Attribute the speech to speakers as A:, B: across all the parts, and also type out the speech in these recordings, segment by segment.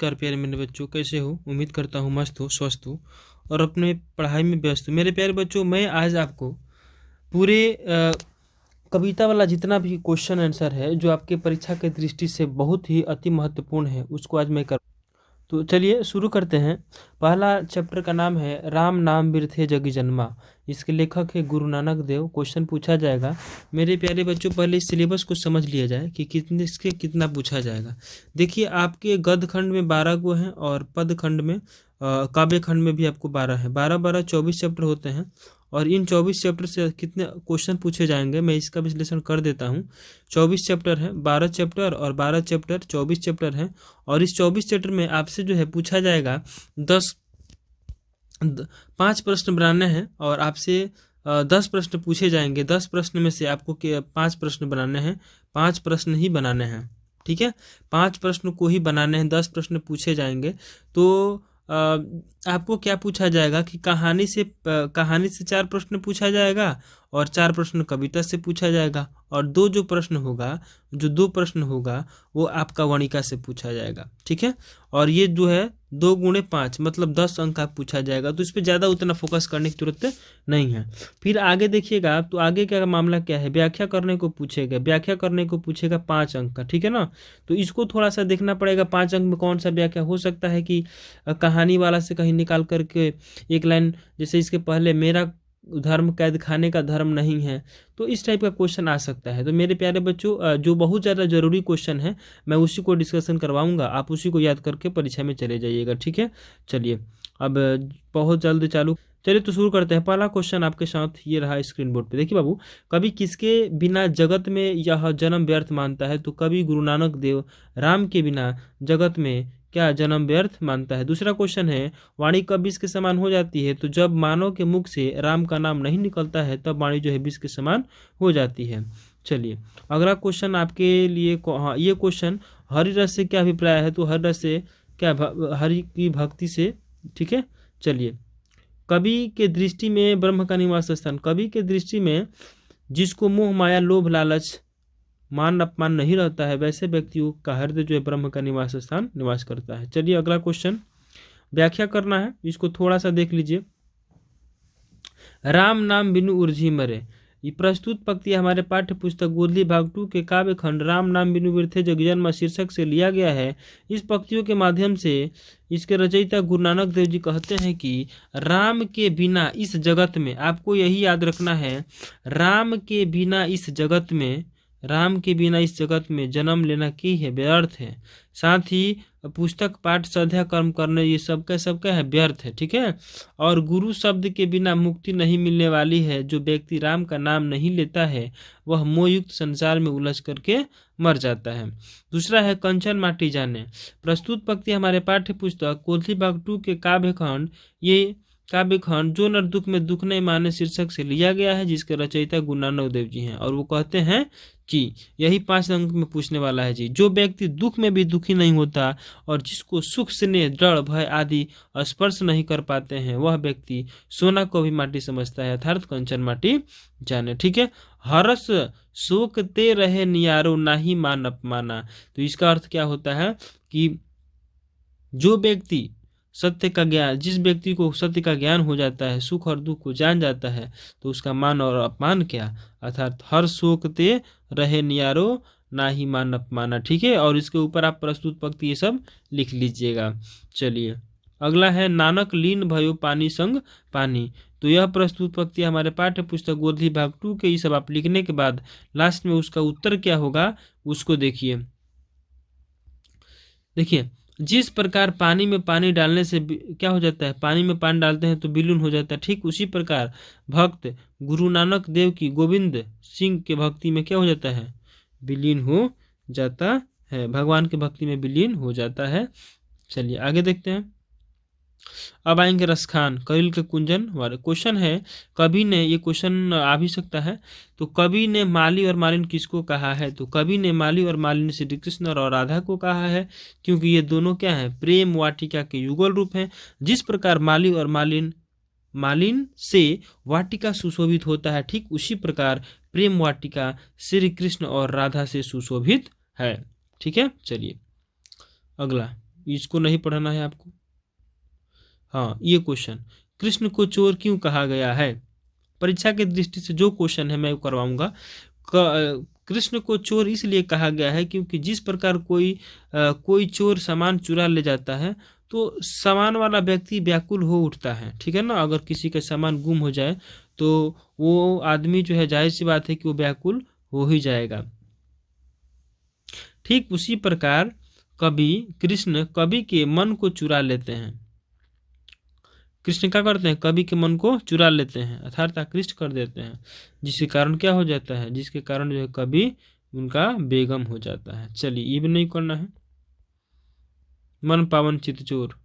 A: नमस्कार प्यारे मेरे बच्चों, कैसे हो? उम्मीद करता हूँ मस्त हो, स्वस्थ हो और अपने पढ़ाई में व्यस्त हो। मेरे प्यारे बच्चों, मैं आज आपको पूरे कविता वाला जितना भी क्वेश्चन आंसर है जो आपके परीक्षा के दृष्टि से बहुत ही अति महत्वपूर्ण है, उसको आज मैं कर। तो चलिए शुरू करते हैं। पहला चैप्टर का नाम है राम नाम बिरथे जगी जन्मा। इसके लेखक है गुरु नानक देव। क्वेश्चन पूछा जाएगा। मेरे प्यारे बच्चों, पहले इस सिलेबस को समझ लिया जाए कि कितने इसके कितना पूछा जाएगा। देखिए, आपके गद्य खंड में 12 को हैं और पद खंड में काव्य खंड में भी आपको 12 है। 12-12 24 चैप्टर होते हैं और इन 24 चैप्टर से कितने क्वेश्चन पूछे जाएंगे मैं इसका विश्लेषण कर देता हूँ। 24 चैप्टर है, 12 चैप्टर और 12 चैप्टर 24 चैप्टर हैं और इस 24 चैप्टर में आपसे जो है पूछा जाएगा 5 प्रश्न बनाने हैं और आपसे 10 प्रश्न पूछे जाएंगे। 10 प्रश्न में से आपको 5 प्रश्न बनाने हैं, 5 प्रश्न ही बनाने हैं। ठीक है, 5 प्रश्न को ही बनाने हैं, 10 प्रश्न पूछे जाएंगे। तो आपको क्या पूछा जाएगा कि कहानी से 4 प्रश्न पूछा जाएगा और 4 प्रश्न कविता से पूछा जाएगा और जो 2 प्रश्न होगा वो आपका वणिका से पूछा जाएगा। ठीक है, और ये जो है 2 गुणे 5 मतलब 10 अंक का पूछा जाएगा। तो इस पर ज़्यादा उतना फोकस करने की जरूरत नहीं है। फिर आगे देखिएगा, तो आगे क्या मामला क्या है, व्याख्या करने को पूछेगा 5 अंक का। ठीक है ना, तो इसको थोड़ा सा देखना पड़ेगा 5 अंक में कौन सा व्याख्या हो सकता है कि कहानी वाला से कहीं निकाल करके एक लाइन, जैसे इसके पहले मेरा धर्म कैद खाने का धर्म नहीं है, तो इस टाइप का क्वेश्चन आ सकता है। तो मेरे प्यारे बच्चों, जो बहुत ज़्यादा जरूरी क्वेश्चन है मैं उसी को डिस्कशन करवाऊंगा, आप उसी को याद करके परीक्षा में चले जाइएगा। ठीक है, चलिए अब बहुत जल्द चालू। चलिए तो शुरू करते हैं। पहला क्वेश्चन आपके साथ ये रहा स्क्रीन बोर्ड पे। देखिए बाबू, कभी किसके बिना जगत में यह जन्म व्यर्थ मानता है? तो कभी गुरु नानक देव राम के बिना जगत में क्या जन्म व्यर्थ मानता है। दूसरा क्वेश्चन है, वाणी कब विष के समान हो जाती है? तो जब मानव के मुख से राम का नाम नहीं निकलता है तब वाणी जो है विष के समान हो जाती है। चलिए अगला क्वेश्चन आपके लिए, हाँ ये क्वेश्चन, हरि रस से क्या अभिप्राय है? तो हरि रस से क्या, हरि की भक्ति से। ठीक है, चलिए कवि के दृष्टि में ब्रह्म का निवास स्थान, कवि के दृष्टि में जिसको मोह माया लोभ लालच मान अपमान नहीं रहता है वैसे व्यक्तियों का हृदय जो है ब्रह्म का निवास स्थान निवास करता है। चलिए अगला क्वेश्चन व्याख्या करना है, इसको थोड़ा सा देख लीजिए। राम नाम बिनु उर्जी मरे, ये प्रस्तुत पंक्ति हमारे पाठ्य पुस्तक गोदली भाग 2 के काव्य खंड राम नाम बिनु बिरथे जग जन्मा शीर्षक से लिया गया है। इस पंक्तियों के माध्यम से इसके रचयिता गुरु नानक देव जी कहते हैं कि राम के बिना इस जगत में, आपको यही याद रखना है, राम के बिना इस जगत में जन्म लेना की है व्यर्थ है। साथ ही पुस्तक पाठ श्रद्धा कर्म करने ये सबका है व्यर्थ है। ठीक है, और गुरु शब्द के बिना मुक्ति नहीं मिलने वाली है। जो व्यक्ति राम का नाम नहीं लेता है वह मोहयुक्त संसार में उलझ करके मर जाता है। दूसरा है कंचन माटी जाने, प्रस्तुत पंक्ति हमारे पाठ्य पुस्तक कोथली भाग 2 के काव्य खंड जो नर दुख में दुख नहीं माने शीर्षक से लिया गया है, जिसके रचयिता गुरु नानक देव जी हैं। और वो कहते हैं कि यही 5 अंक में पूछने वाला है जी। जो व्यक्ति दुख में भी दुखी नहीं होता और जिसको सुख स्नेह दृढ़ भय आदि स्पर्श नहीं कर पाते हैं वह व्यक्ति सोना को भी माटी समझता है, अर्थात कंचन माटी जाने। ठीक है, हरस शोक ते रहे नियारो नाही मान अपमाना, तो इसका अर्थ क्या होता है कि जो व्यक्ति सत्य का ज्ञान, जिस व्यक्ति को सत्य का ज्ञान हो जाता है, सुख और दुख को जान जाता है, तो उसका मान और अपमान क्या, अर्थात हर शोक ते रहे नियारो ना ही मान अपमाना। ठीक है, और इसके ऊपर आप प्रस्तुत पंक्ति ये सब लिख लीजिएगा। चलिए अगला है नानक लीन भयो पानी संग पानी, तो यह प्रस्तुत पंक्ति हमारे पाठ्य पुस्तक गोदली भाग 2 के ये सब आप लिखने के बाद लास्ट में उसका उत्तर क्या होगा उसको देखिए। जिस प्रकार पानी में पानी डालने से क्या हो जाता है, पानी में पानी डालते हैं तो विलीन हो जाता है, ठीक उसी प्रकार भक्त गुरु नानक देव की गोविंद सिंह के भक्ति में क्या हो जाता है, विलीन हो जाता है, भगवान के भक्ति में विलीन हो जाता है। चलिए आगे देखते हैं। अब आएंगे रसखान करील के कुंजन वाले क्वेश्चन है। कवि ने, ये क्वेश्चन आ भी सकता है, तो कवि ने माली और मालिन किसको कहा है? तो कवि ने माली और मालिन श्री कृष्ण और राधा को कहा है, क्योंकि ये दोनों क्या है, प्रेम वाटिका के युगल रूप हैं। जिस प्रकार माली और मालिन से वाटिका सुशोभित होता है, ठीक उसी प्रकार प्रेम वाटिका श्री कृष्ण और राधा से सुशोभित है। ठीक है, चलिए अगला इसको नहीं पढ़ना है आपको। हाँ, ये क्वेश्चन, कृष्ण को चोर क्यों कहा गया है? परीक्षा की दृष्टि से जो क्वेश्चन है मैं करवाऊंगा। कृष्ण को चोर इसलिए कहा गया है क्योंकि जिस प्रकार कोई चोर सामान चुरा ले जाता है तो सामान वाला व्यक्ति व्याकुल हो उठता है, ठीक है ना। अगर किसी का सामान गुम हो जाए तो वो आदमी जो है, जाहिर सी बात है कि वो व्याकुल हो ही जाएगा। ठीक उसी प्रकार कृष्ण कवि के मन को चुरा लेते हैं। कृष्ण क्या करते हैं? कवि के मन को चुरा लेते हैं, अर्थात आकृष्ट कर देते हैं, जिसके कारण क्या हो जाता है? जिसके कारण जो है कवि उनका बेगम हो जाता है। चलिए, ये भी नहीं करना है। मन पावन चितचोर,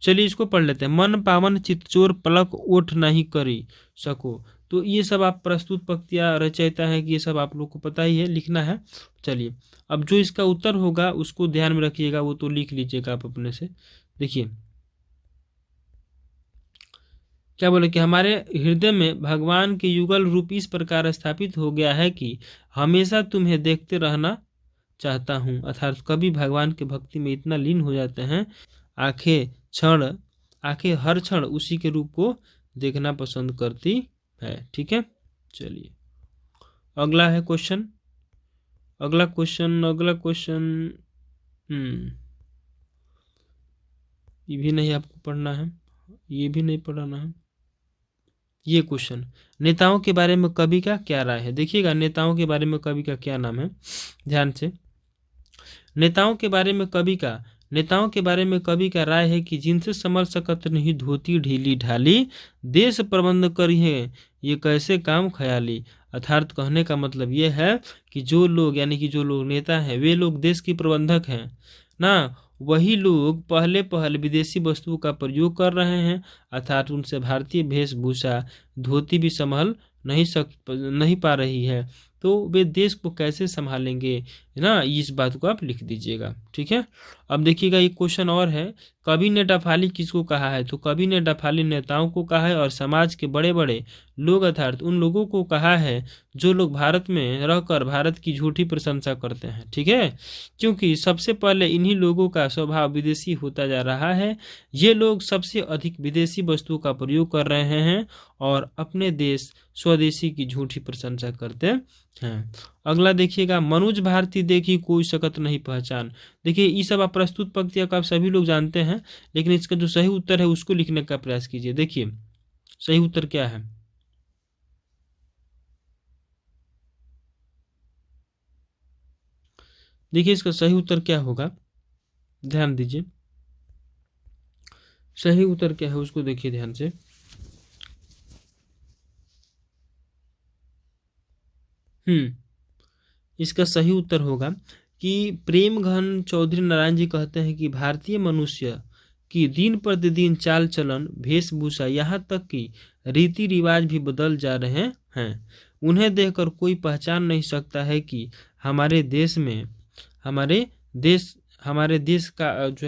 A: चलिए इसको पढ़ लेते हैं। मन पावन चितचोर पलक ओठ नहीं करी सको। तो ये सब आप प्रस्तुत पंक्तियां रचयिता है कि ये सब आप लोग को पता ही है, लिखना है। चलिए, अब जो इसका उत्तर होगा उसको ध्यान में रखिएगा, वो तो लिख लीजिएगा आप अपने से। देखिए क्या बोले कि हमारे हृदय में भगवान के युगल रूप इस प्रकार स्थापित हो गया है कि हमेशा तुम्हें देखते रहना चाहता हूँ। अर्थात कभी भगवान के भक्ति में इतना लीन हो जाते हैं, आंखें हर क्षण उसी के रूप को देखना पसंद करती है। ठीक है, चलिए अगला है क्वेश्चन। अगला क्वेश्चन ये भी नहीं आपको पढ़ना है, ये भी नहीं पढ़ना है। ये क्वेश्चन, नेताओं के बारे में कवि का क्या राय है? देखिएगा, नेताओं के बारे में कवि का क्या नाम है, ध्यान से। नेताओं के बारे में कवि का राय है कि जिनसे संभल सकत नहीं धोती ढीली ढाली, देश प्रबंध करी है ये कैसे काम ख्याली। अर्थात कहने का मतलब ये है कि जो लोग, यानी कि जो लोग नेता हैं, वे लोग देश की प्रबंधक हैं ना, वही लोग पहले विदेशी वस्तुओं का प्रयोग कर रहे हैं। अर्थात उनसे भारतीय वेशभूषा धोती भी संभल नहीं पा रही है, तो वे देश को कैसे संभालेंगे, है ना। इस बात को आप लिख दीजिएगा, ठीक है। अब देखिएगा, एक क्वेश्चन और है, कवि ने डफाली किसको कहा है? तो कवि ने डफाली नेताओं को कहा है और समाज के बड़े बड़े लोग, अर्थात उन लोगों को कहा है जो लोग भारत में रहकर भारत की झूठी प्रशंसा करते हैं, ठीक है। क्योंकि सबसे पहले इन्हीं लोगों का स्वभाव विदेशी होता जा रहा है। ये लोग सबसे अधिक विदेशी वस्तुओं का प्रयोग कर रहे हैं और अपने देश स्वदेशी की झूठी प्रशंसा करते हैं। अगला देखिएगा, मनोज भारती देखी कोई सकत नहीं पहचान। देखिए, ये सब आप प्रस्तुत पंक्तियां का आप सभी लोग जानते हैं, लेकिन इसका जो सही उत्तर है उसको लिखने का प्रयास कीजिए। देखिए सही उत्तर क्या है? देखिए इसका सही उत्तर क्या होगा, ध्यान दीजिए। सही उत्तर क्या है उसको देखिए ध्यान से। इसका सही उत्तर होगा कि प्रेम घन चौधरी नारायण जी कहते हैं कि भारतीय मनुष्य की दिन प्रतिदिन चाल चलन, वेशभूषा, यहाँ तक कि रीति रिवाज भी बदल जा रहे हैं। उन्हें देखकर कोई पहचान नहीं सकता है कि हमारे देश का जो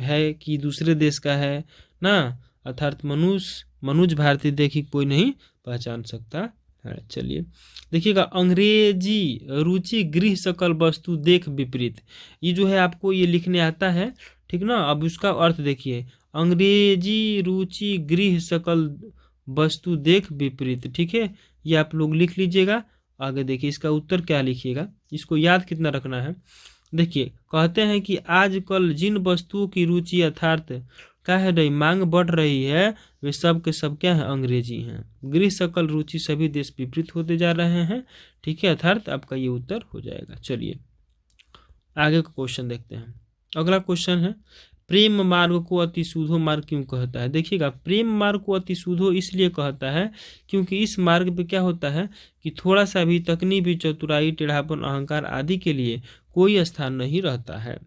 A: है कि दूसरे देश का है ना। अर्थात मनोज भारती देखी कोई नहीं पहचान सकता है। चलिए देखिएगा, अंग्रेजी रुचि गृह सकल वस्तु देख विपरीत, ये जो है आपको ये लिखने आता है, ठीक ना। अब उसका अर्थ देखिए, अंग्रेजी रुचि गृह सकल वस्तु देख विपरीत, ठीक है। ये आप लोग लिख लीजिएगा। आगे देखिए इसका उत्तर क्या लिखिएगा, इसको याद कितना रखना है। देखिए कहते हैं कि आजकल जिन वस्तुओं की रुचि अर्थात क्या है रही मांग बढ़ रही है, वे सब के सब क्या है? अंग्रेजी हैं। गृह सकल रुचि सभी देश विपरीत होते जा रहे हैं, ठीक है। अर्थात आपका ये उत्तर हो जाएगा। चलिए आगे का क्वेश्चन देखते हैं। अगला क्वेश्चन है, प्रेम मार्ग को अति सूधो मार्ग क्यों कहता है? देखिएगा, प्रेम मार्ग को अति सूधो इसलिए कहता है क्योंकि इस मार्ग पे क्या होता है कि थोड़ा सा भी तकनी भी चतुराई, टेढ़ापन, अहंकार आदि के लिए कोई स्थान नहीं रहता है।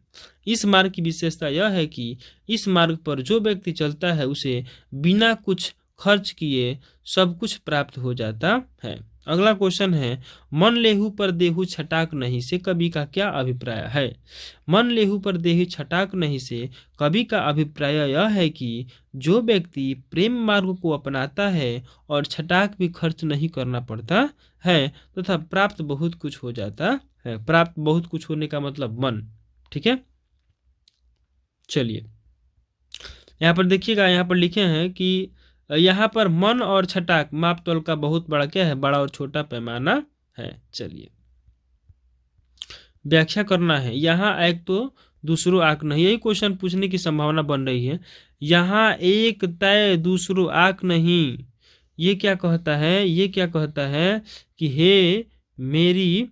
A: इस मार्ग की विशेषता यह है कि इस मार्ग पर जो व्यक्ति चलता है उसे बिना कुछ खर्च किए सब कुछ प्राप्त हो जाता है। अगला क्वेश्चन है, मन लेहू पर देहू छटाक नहीं से कवि का क्या अभिप्राय है? मन लेहू पर देहू छटाक नहीं से कवि का अभिप्राय यह है कि जो व्यक्ति प्रेम मार्ग को अपनाता है और छटाक भी खर्च नहीं करना पड़ता है तथा प्राप्त बहुत कुछ हो जाता है। प्राप्त बहुत कुछ होने का मतलब मन, ठीक है। चलिए यहाँ पर देखिएगा, यहाँ पर लिखे हैं कि यहाँ पर मन और छटाक माप तौल का बहुत बड़ा क्या है, बड़ा और छोटा पैमाना है। चलिए व्याख्या करना है। यहाँ एक तो दूसरों आक नहीं, यही क्वेश्चन पूछने की संभावना बन रही है। यहाँ एक तय दूसरों आक नहीं, ये क्या कहता है, ये क्या कहता है कि हे मेरी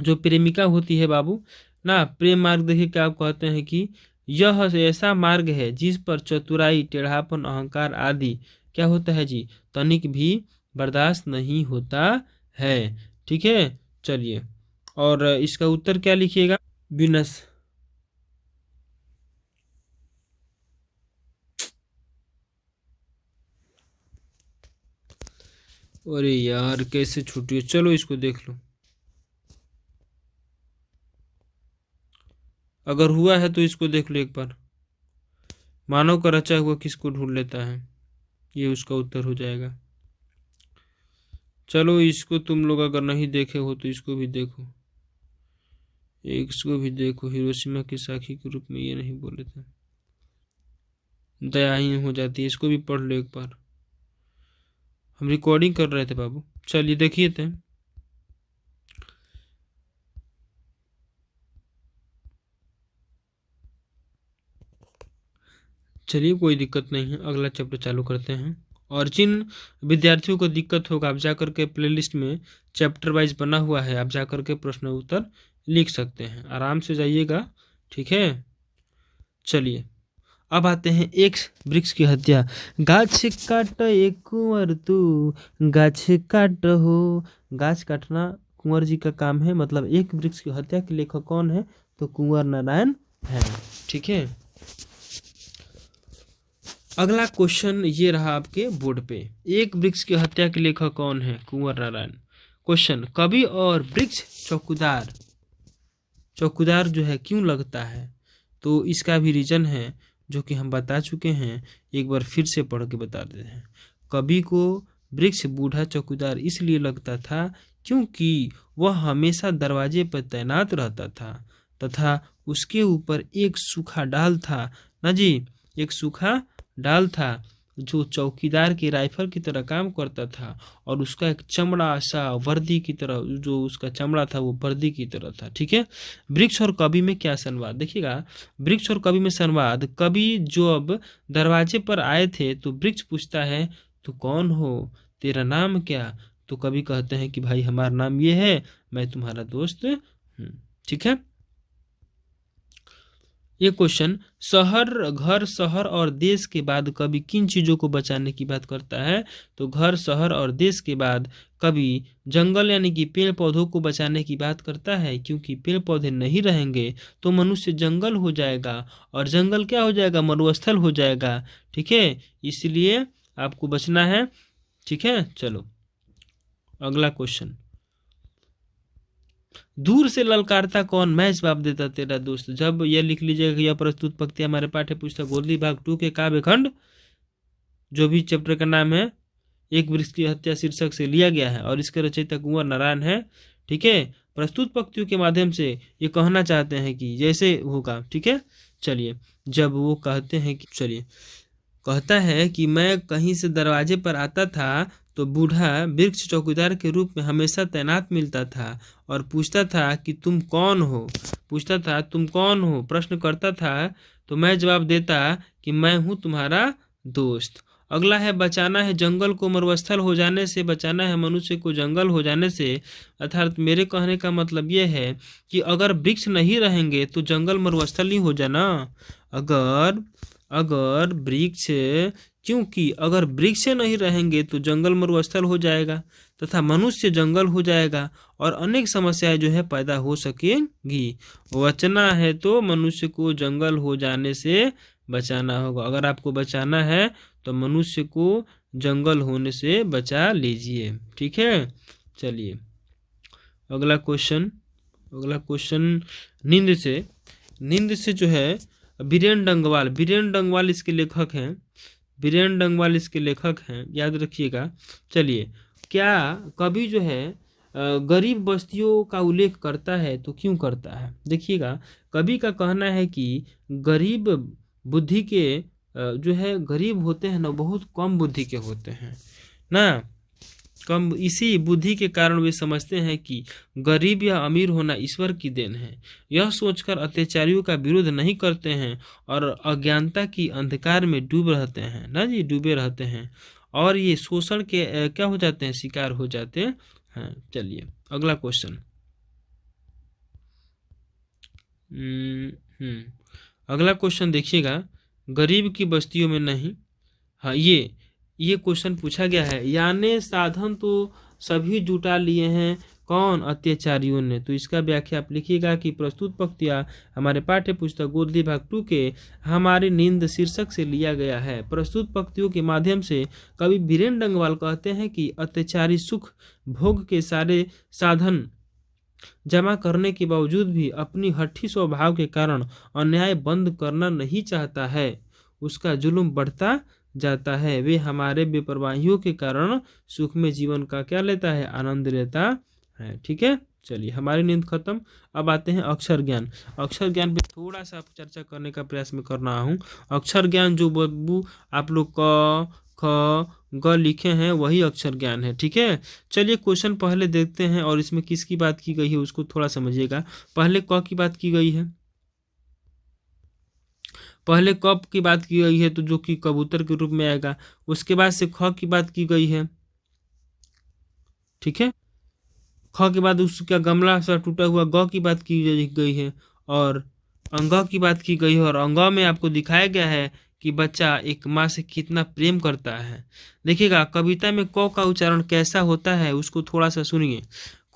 A: जो प्रेमिका होती है बाबू ना, प्रेम मार्ग देखिए क्या आप कहते हैं कि यह ऐसा मार्ग है जिस पर चतुराई, टेढ़ापन, अहंकार आदि क्या होता है जी, तनिक भी बर्दाश्त नहीं होता है। ठीक है, चलिए और इसका उत्तर क्या लिखिएगा, विनस। अरे यार कैसे छूटी, चलो इसको देख लो, अगर हुआ है तो इसको देख लो एक बार। मानव का रचा हुआ किसको ढूंढ लेता है, ये उसका उत्तर हो जाएगा। चलो इसको तुम लोग अगर नहीं देखे हो तो इसको भी देखो, इसको भी देखो। हिरोशिमा की साखी के रूप में ये नहीं बोले थे, दयाहीन हो जाती है। इसको भी पढ़ लो एक बार, हम रिकॉर्डिंग कर रहे थे बाबू। चलिए देखिए थे, चलिए कोई दिक्कत नहीं है, अगला चैप्टर चालू करते हैं। और जिन विद्यार्थियों को दिक्कत होगा आप जाकर के प्लेलिस्ट में चैप्टर वाइज बना हुआ है, आप जाकर के प्रश्न उत्तर लिख सकते हैं, आराम से जाइएगा। ठीक है, चलिए अब आते हैं एक वृक्ष की हत्या। गाछ काट एक कुंवर तू, गाछ काट हो। गाछ काटना कुंवर जी का काम है, मतलब एक वृक्ष की हत्या के लेखक कौन है, तो कुंवर नारायण है। ठीक है, अगला क्वेश्चन ये रहा आपके बोर्ड पे, एक वृक्ष की हत्या के लेखक कौन है, कुंवर नारायण। क्वेश्चन, कवि और वृक्ष चौकीदार, चौकीदार जो है क्यों लगता है, तो इसका भी रीजन है जो कि हम बता चुके हैं, एक बार फिर से पढ़ के बता देते हैं। कवि को वृक्ष बूढ़ा चौकीदार इसलिए लगता था क्योंकि वह हमेशा दरवाजे पर तैनात रहता था तथा उसके ऊपर एक सूखा डाल था ना जी, एक सूखा डाल था जो चौकीदार की राइफल की तरह काम करता था, और उसका एक चमड़ा सा वर्दी की तरह, जो उसका चमड़ा था वो वर्दी की तरह था। ठीक है, वृक्ष और कवि में क्या संवाद, देखिएगा वृक्ष और कवि में संवाद। कवि जो अब दरवाजे पर आए थे तो वृक्ष पूछता है तू कौन हो, तेरा नाम क्या, तो कवि कहते हैं कि भाई हमारा नाम ये है, मैं तुम्हारा दोस्त हूँ। ठीक है, ये क्वेश्चन, शहर, घर, शहर और देश के बाद कवि किन चीजों को बचाने की बात करता है, तो घर, शहर और देश के बाद कवि जंगल यानी कि पेड़ पौधों को बचाने की बात करता है, क्योंकि पेड़ पौधे नहीं रहेंगे तो मनुष्य जंगल हो जाएगा, और जंगल क्या हो जाएगा, मरुस्थल हो जाएगा। ठीक है, इसलिए आपको बचना है। ठीक है, चलो अगला क्वेश्चन, दूर से ललकारता कौन, मैं जवाब देता तेरा दोस्त। जब यह लिख लीजिएगा कि यह प्रस्तुत पंक्ति हमारे पाठ्य पुस्तक गोदली भाग 2 के काव्य खंड, जो भी चैप्टर का नाम है एक वृक्ष की हत्या शीर्षक से लिया गया है, और इसके रचयिता कुंवर नारायण है। ठीक है, प्रस्तुत पंक्तियों के माध्यम से ये कहना चाहते हैं कि जैसे होगा। ठीक है, चलिए जब वो कहते हैं कि, चलिए कहता है कि मैं कहीं से दरवाजे पर आता था तो बूढ़ा वृक्ष चौकीदार के रूप में हमेशा तैनात मिलता था और पूछता था कि तुम कौन हो, पूछता था तुम कौन हो, प्रश्न करता था, तो मैं जवाब देता कि मैं हूँ तुम्हारा दोस्त। अगला है, बचाना है जंगल को मरुस्थल हो जाने से, बचाना है मनुष्य को जंगल हो जाने से। अर्थात मेरे कहने का मतलब ये है कि अगर वृक्ष नहीं रहेंगे तो जंगल मरुस्थल नहीं हो जाना। अगर वृक्ष, क्योंकि अगर वृक्ष नहीं रहेंगे तो जंगल मरुस्थल हो जाएगा तथा मनुष्य जंगल हो जाएगा, और अनेक समस्याएं जो है पैदा हो सकेंगी। बचना है तो मनुष्य को जंगल हो जाने से बचाना होगा। अगर आपको बचाना है तो मनुष्य को जंगल होने से बचा लीजिए। ठीक है, चलिए अगला क्वेश्चन, नींद से जो है बीरेन डंगवाल इसके लेखक हैं, बीरेन डंगवाल इसके लेखक हैं, याद रखिएगा। चलिए, क्या कवि जो है गरीब बस्तियों का उल्लेख करता है तो क्यों करता है? देखिएगा, कवि का कहना है कि गरीब बुद्धि के जो है गरीब होते हैं ना, बहुत कम बुद्धि के होते हैं ना, कम, इसी बुद्धि के कारण वे समझते हैं कि गरीब या अमीर होना ईश्वर की देन है। यह सोचकर अत्याचारियों का विरोध नहीं करते हैं और अज्ञानता की अंधकार में डूब रहते हैं ना जी, डूबे रहते हैं और ये शोषण के क्या हो जाते हैं, शिकार हो जाते हैं। चलिए अगला क्वेश्चन। अगला क्वेश्चन देखिएगा, गरीब की बस्तियों में नहीं। हाँ, ये क्वेश्चन पूछा गया है, यानी साधन तो सभी जुटा लिए हैं, कौन? अत्याचारियों ने। तो इसका व्याख्या आप लिखिएगा कि प्रस्तुत पंक्तियां हमारे पाठ्य पुस्तक गोदली भाग 2 के हमारी नींद शीर्षक से लिया गया है। प्रस्तुत पंक्तियों के माध्यम से कवि बीरेन डंगवाल कहते हैं कि अत्याचारी सुख भोग के सारे साधन जमा करने के बावजूद भी अपनी हठी स्वभाव के कारण अन्याय बंद करना नहीं चाहता है, उसका जुल्म बढ़ता जाता है। वे हमारे बेपरवाहियों के कारण सुख में जीवन का क्या लेता है, आनंद लेता है। ठीक है, चलिए हमारी नींद खत्म। अब आते हैं अक्षर ज्ञान। अक्षर ज्ञान पे थोड़ा सा चर्चा करने का प्रयास में कर रहा हूँ। अक्षर ज्ञान जो बब्बू आप लोग क ख ग लिखे हैं वही अक्षर ज्ञान है। ठीक है, चलिए क्वेश्चन पहले देखते हैं और इसमें किसकी बात की गई है उसको थोड़ा समझिएगा। पहले क की बात की गई है, पहले कब की बात की गई है तो जो कि कबूतर के रूप में आएगा। उसके बाद से ख की बात की गई है। ठीक है, ख के बाद उसका गमला सा टूटा हुआ ग की बात की गई है और अंग की बात की गई है। और अंग में आपको दिखाया गया है कि बच्चा एक माँ से कितना प्रेम करता है। देखिएगा कविता में क का उच्चारण कैसा होता है उसको थोड़ा सा सुनिए।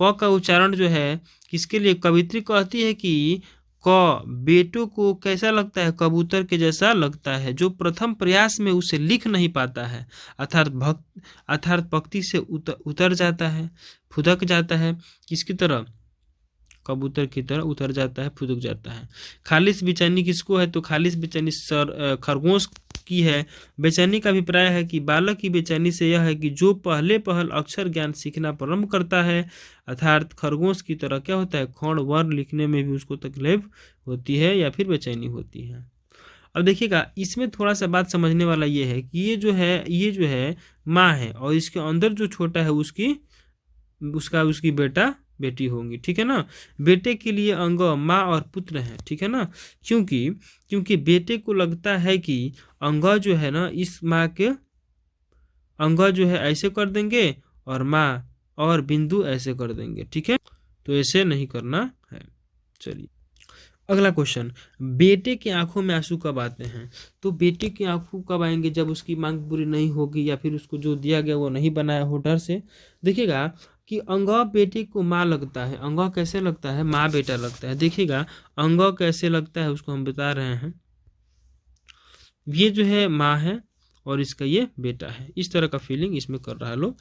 A: क का उच्चारण जो है किसके लिए, कवित्री कहती है कि क बेटों को कैसा लगता है, कबूतर के जैसा लगता है, जो प्रथम प्रयास में उसे लिख नहीं पाता है, अर्थात पंक्ति से उतर जाता है, फुदक जाता है, किसकी तरह, कबूतर की तरह उतर जाता है, फुदक जाता है। खालिश बेचैनी किसको है, तो खालिश बेचैनी खरगोश की है। बेचैनी का अभिप्राय है कि बालक की बेचैनी से यह है कि जो पहले पहल अक्षर ज्ञान सीखना प्रारंभ करता है, अर्थात खरगोश की तरह क्या होता है, खंड वर्ण लिखने में भी उसको तकलीफ होती है या फिर बेचैनी होती है। अब देखिएगा इसमें थोड़ा सा बात समझने वाला ये है कि ये जो है माँ है और इसके अंदर जो छोटा है उसकी बेटा बेटी होंगी। ठीक है ना, बेटे के लिए अंग माँ और पुत्र हैं। ठीक है ना, क्योंकि बेटे को लगता है कि अंग जो है ना इस माँ के अंग जो है ऐसे कर देंगे और माँ और बिंदु ऐसे कर देंगे। ठीक है, तो ऐसे नहीं करना है। चलिए अगला क्वेश्चन, बेटे की आंखों में आंसू कब आते हैं? तो बेटे की आंखों कब आएंगे, जब उसकी मांग पूरी नहीं होगी या फिर उसको जो दिया गया वो नहीं बनाया हो डर से। देखिएगा कि अंगा बेटे को माँ लगता है, अंगा कैसे लगता है, माँ बेटा लगता है। देखिएगा अंगा कैसे लगता है उसको हम बता रहे हैं, ये जो है माँ है और इसका ये बेटा है, इस तरह का फीलिंग इसमें कर रहा है लोग।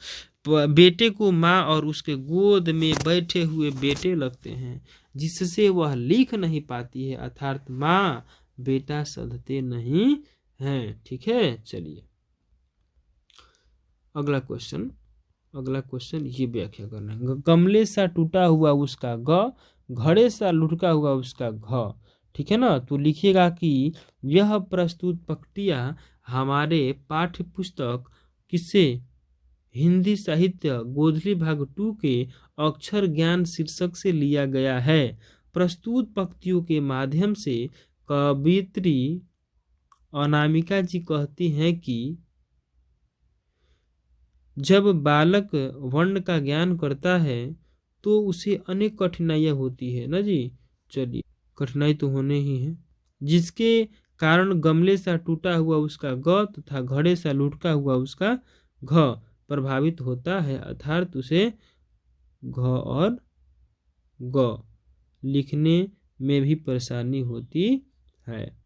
A: बेटे को माँ और उसके गोद में बैठे हुए बेटे लगते हैं जिससे वह लिख नहीं पाती है, अर्थात माँ बेटा सधते नहीं हैं। ठीक है, चलिए अगला क्वेश्चन ये व्याख्या करना है। गमले सा टूटा हुआ उसका ग, घड़े सा लुढ़का हुआ उसका घ। ठीक है ना, तो लिखिएगा कि यह प्रस्तुत पंक्तियां हमारे पाठ्य पुस्तक किससे, हिंदी साहित्य गोधली भाग 2 के अक्षर ज्ञान शीर्षक से लिया गया है। प्रस्तुत पंक्तियों के माध्यम से कवित्री अनामिका जी कहती हैं कि जब बालक वर्ण का ज्ञान करता है तो उसे अनेक कठिनाइयाँ होती है ना जी। चलिए कठिनाई तो होने ही है, जिसके कारण गमले सा टूटा हुआ उसका ग तथा घड़े सा लुढ़का हुआ उसका घ प्रभावित होता है, अर्थात उसे घ और ग लिखने में भी परेशानी होती है।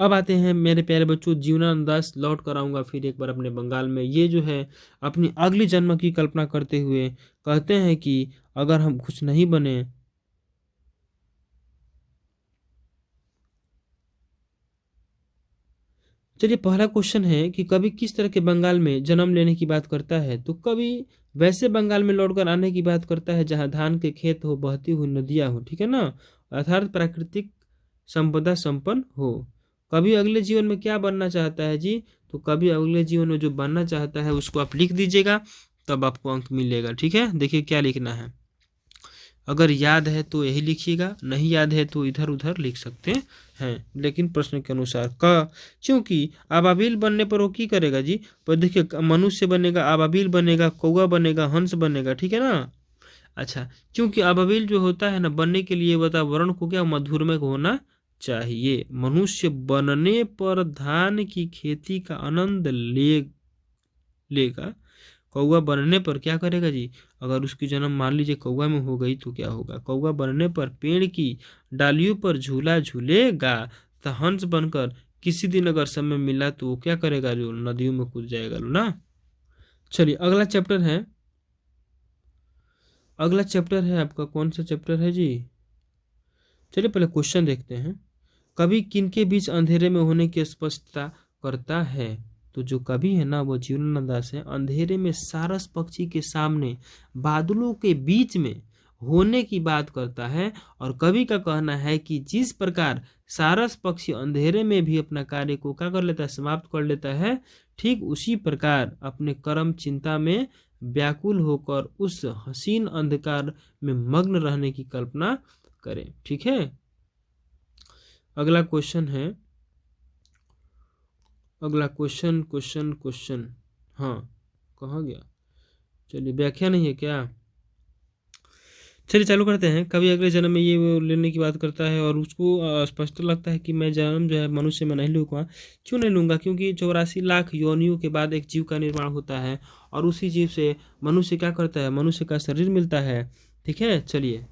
A: अब आते हैं मेरे प्यारे बच्चों, जीवनानंद दास लौट कर आऊँगा फिर एक बार अपने बंगाल में। ये जो है अपनी अगली जन्म की कल्पना करते हुए कहते हैं कि अगर हम कुछ नहीं बने चलिए पहला क्वेश्चन है कि कवि किस तरह के बंगाल में जन्म लेने की बात करता है। तो कवि वैसे बंगाल में लौटकर आने की बात करता है जहां धान के खेत हो, बहती हुई नदियां हो, ठीक है ना, अर्थात प्राकृतिक संपदा संपन्न हो। कवि अगले जीवन में क्या बनना चाहता है जी? तो कवि अगले जीवन में जो बनना चाहता है उसको आप लिख दीजिएगा, तब आपको अंक मिलेगा। ठीक है, देखिए क्या लिखना है। अगर याद है तो यही लिखिएगा, नहीं याद है तो इधर उधर लिख सकते हैं, लेकिन प्रश्न के अनुसार क्योंकि अबाबिल बनने पर वो की करेगा जी? पर देखिए, मनुष्य बनेगा, अबाबिल बनेगा, कौवा बनेगा, हंस बनेगा, ठीक है ना। अच्छा, क्योंकि अबाबिल जो होता है ना, बनने के लिए वातावरण को क्या मधुरमय होना चाहिए। मनुष्य बनने पर धान की खेती का आनंद लेगा। कौवा बनने पर क्या करेगा जी? अगर उसकी जन्म मान लीजिए कौवा में हो गई तो क्या होगा? कौवा बनने पर पेड़ की डालियों पर झूला झूलेगा। तो हंस बनकर किसी दिन अगर समय मिला तो वो क्या करेगा? जो नदियों में कूद जाएगा ना। चलिए अगला चैप्टर है आपका, कौन सा चैप्टर है जी? चलिए पहले क्वेश्चन देखते हैं। कवि किनके बीच अंधेरे में होने की स्पष्टता करता है? तो जो कवि है ना वो जीवनानंद दास है। अंधेरे में सारस पक्षी के सामने बादलों के बीच में होने की बात करता है। और कवि का कहना है कि जिस प्रकार सारस पक्षी अंधेरे में भी अपना कार्य को क्या कर लेता है? समाप्त कर लेता है। ठीक उसी प्रकार अपने कर्म चिंता में व्याकुल होकर उस हसीन अंधकार में मग्न रहने की कल्पना करें। ठीक है, अगला क्वेश्चन है, अगला क्वेश्चन हाँ कहाँ गया? चलिए व्याख्या नहीं है क्या? चलिए चालू करते हैं। कभी अगले जन्म में ये वो लेने की बात करता है और उसको स्पष्ट लगता है कि मैं जन्म जो है मनुष्य में नहीं लूँगा। क्यों नहीं लूँगा? क्योंकि 84 लाख योनियों के बाद एक जीव का निर्माण होता है और उसी जीव से मनुष्य क्या करता है? मनुष्य का शरीर मिलता है। ठीक है, चलिए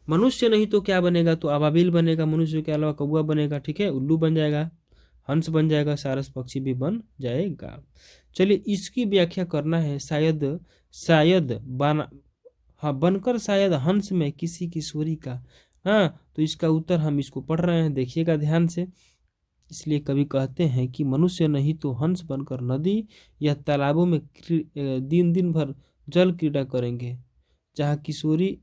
A: मनुष्य नहीं तो क्या बनेगा? तो अबाबिल बनेगा, मनुष्य के अलावा कौवा बनेगा, ठीक है, उल्लू बन जाएगा, हंस बन जाएगा, सारस पक्षी भी बन जाएगा। चलिए इसकी व्याख्या करना है। शायद बनकर शायद हंस में किसी किशोरी का। हाँ, तो इसका उत्तर हम इसको पढ़ रहे हैं, देखिएगा ध्यान से। इसलिए कवि कहते हैं कि मनुष्य नहीं तो हंस बनकर नदी या तालाबों में दिन दिन भर जल क्रीड़ा करेंगे, जहाँ किशोरी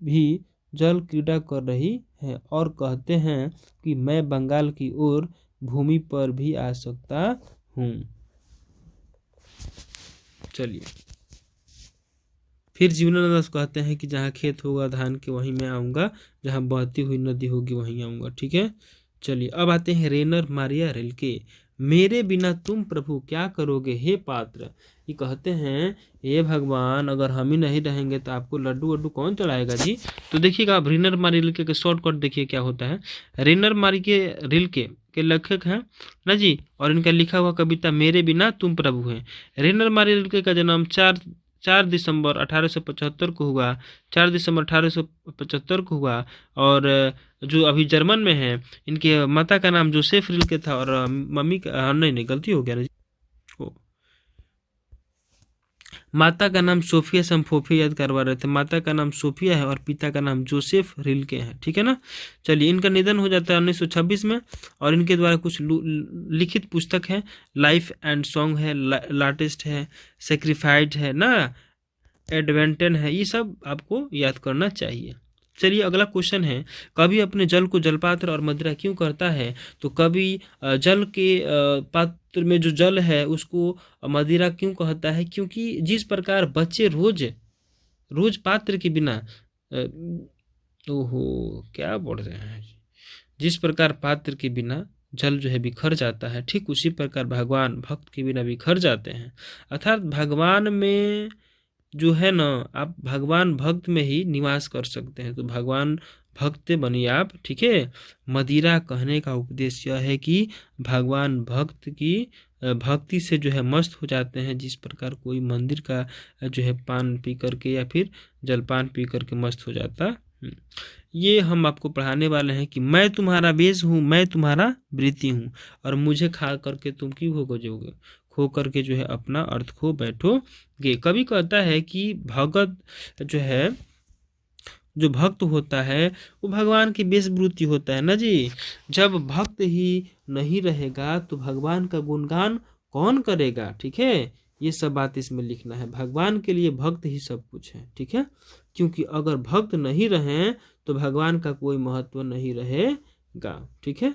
A: भी जल क्रीड़ा कर रही है। और कहते हैं कि मैं बंगाल की ओर भूमि पर भी आ सकता हूँ। चलिए फिर जीवनानंद दास कहते हैं कि जहाँ खेत होगा धान के वहीं मैं आऊँगा, जहाँ बहती हुई नदी होगी वहीं आऊँगा। ठीक है, चलिए अब आते हैं रेनर मारिया रिल्के। मेरे बिना तुम प्रभु क्या करोगे हे पात्र। ये कहते हैं हे भगवान, अगर हम ही नहीं रहेंगे तो आपको लड्डू वड्डू कौन चढ़ाएगा जी? तो देखिएगा आप रेनर मारिया रिल्के के शॉर्टकट देखिए क्या होता है। रेनर मारिया रिल्के के लेखक हैं ना जी, और इनका लिखा हुआ कविता मेरे बिना तुम प्रभु हैं। रेनर मारिया रिल्के का जन्म 4 दिसंबर 1875 को हुआ। 4 दिसंबर 1875 को हुआ। और जो अभी जर्मन में है, इनके माता का नाम जोसेफ रिल्के था और मम्मी का नहीं गलती हो गया ना, माता का नाम सोफिया से हम फोफिया याद करवा रहे थे। माता का नाम सोफिया है और पिता का नाम जोसेफ रिल्के है। ठीक है ना। चलिए इनका निधन हो जाता है 1926 में। और इनके द्वारा कुछ लिखित पुस्तक है, लाइफ एंड सॉन्ग है, लार्टिस्ट है, सेक्रीफाइड है ना, एडवेंटन है, ये सब आपको याद करना चाहिए। चलिए अगला क्वेश्चन है, कवि अपने जल को जलपात्र और मदिरा क्यों करता है? तो कवि जल के पात्र में जो जल है उसको मदिरा क्यों कहता है? क्योंकि जिस प्रकार बच्चे रोज पात्र के बिना ओहो क्या बोल रहे हैं, जिस प्रकार पात्र के बिना जल जो है बिखर जाता है, ठीक उसी प्रकार भगवान भक्त के बिना बिखर जाते हैं। अर्थात भगवान में जो है ना, आप भगवान भक्त में ही निवास कर सकते हैं। तो भगवान भक्त बनिए आप। ठीक है, मदिरा कहने का उपदेश यह है कि भगवान भक्त की भक्ति से जो है मस्त हो जाते हैं। जिस प्रकार कोई मंदिर का जो है पान पी करके या फिर जलपान पी करके मस्त हो जाता। ये हम आपको पढ़ाने वाले हैं कि मैं तुम्हारा बेज हूँ, मैं तुम्हारा वृत्ति हूँ, और मुझे खा करके तुम क्यों खोजोगे, खो करके जो है अपना अर्थ खो बैठोगे। कवि कहता है कि भगत जो है जो भक्त होता है वो भगवान की वेशभूति होता है ना जी। जब भक्त ही नहीं रहेगा तो भगवान का गुणगान कौन करेगा, ठीक है। ये सब बात इसमें लिखना है, भगवान के लिए भक्त ही सब कुछ है, ठीक है। क्योंकि अगर भक्त नहीं रहे तो भगवान का कोई महत्व नहीं रहेगा, ठीक है।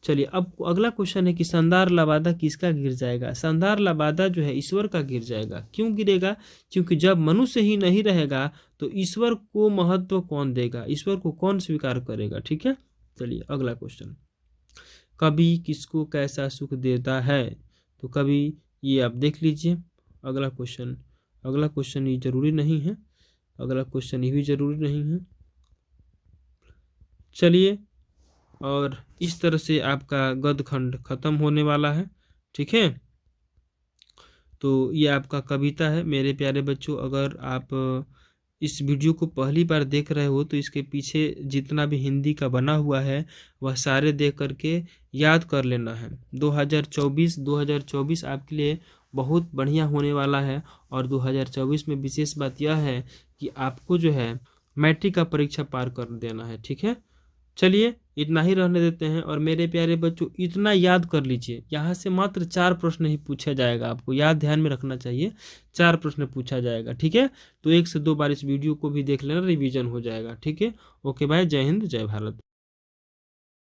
A: चलिए अब अगला क्वेश्चन है कि शानदार लबादा किसका गिर जाएगा। शानदार लबादा जो है ईश्वर का गिर जाएगा। क्यों गिरेगा? क्योंकि जब मनुष्य ही नहीं रहेगा तो ईश्वर को महत्व कौन देगा, ईश्वर को कौन स्वीकार करेगा, ठीक है। चलिए अगला क्वेश्चन, कभी किसको कैसा सुख देता है। तो कभी ये आप देख लीजिए। अगला क्वेश्चन ये जरूरी नहीं है, अगला क्वेश्चन ये भी जरूरी नहीं है। चलिए और इस तरह से आपका गद्य खंड खत्म होने वाला है, ठीक है। तो ये आपका कविता है मेरे प्यारे बच्चों। अगर आप इस वीडियो को पहली बार देख रहे हो तो इसके पीछे जितना भी हिंदी का बना हुआ है वह सारे देख करके याद कर लेना है। 2024 आपके लिए बहुत बढ़िया होने वाला है। और 2024 में विशेष बात यह है कि आपको जो है मैट्रिक का परीक्षा पार कर देना है, ठीक है। चलिए इतना ही रहने देते हैं। और मेरे प्यारे बच्चों इतना याद कर लीजिए, यहाँ से मात्र 4 प्रश्न ही पूछा जाएगा, आपको याद ध्यान में रखना चाहिए, 4 प्रश्न पूछा जाएगा, ठीक है। तो 1 से 2 बार इस वीडियो को भी देख लेना, रिवीजन हो जाएगा, ठीक है। ओके बाय, जय हिंद जय भारत।